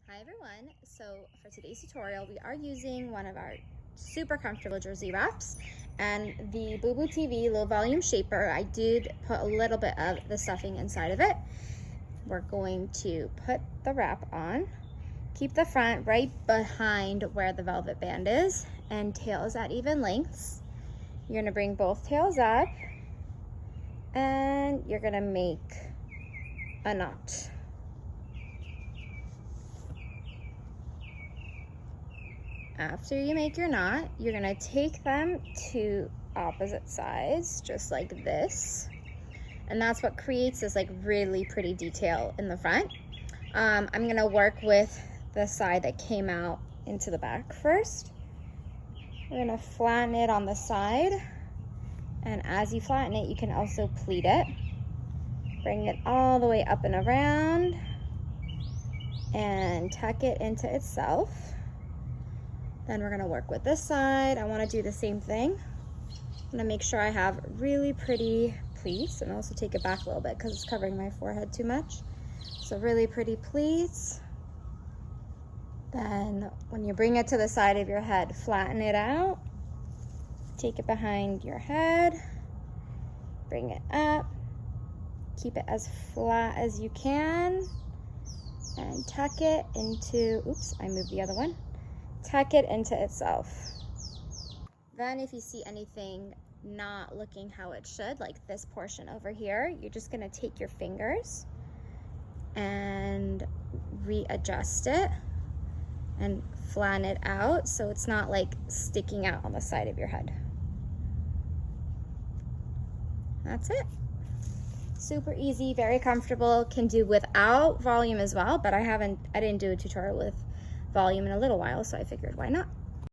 Hi everyone, so for today's tutorial we are using one of our super comfortable jersey wraps, and the Boo Boo TV low volume shaper. I did put a little bit of the stuffing inside of it. We're going to put the wrap on, keep the front right behind where the velvet band is, and tails at even lengths. You're going to bring both tails up and you're going to make a knot. After you make your knot, you're gonna take them to opposite sides, just like this. And that's what creates this like really pretty detail in the front. I'm gonna work with the side that came out into the back first. We're gonna flatten it on the side. And as you flatten it, you can also pleat it. Bring it all the way up and around and tuck it into itself. Then we're gonna work with this side. I wanna do the same thing. I'm gonna make sure I have really pretty pleats and also take it back a little bit because it's covering my forehead too much. So really pretty pleats. Then when you bring it to the side of your head, flatten it out. Take it behind your head. Bring it up. Keep it as flat as you can. And tuck it into, oops, I moved the other one. Tuck it into itself. Then if you see anything not looking how it should, like this portion over here, you're just gonna take your fingers and readjust it and flatten it out so it's not like sticking out on the side of your head. That's it. Super easy, very comfortable, can do without volume as well, but I didn't do a tutorial with volume in a little while, so I figured why not.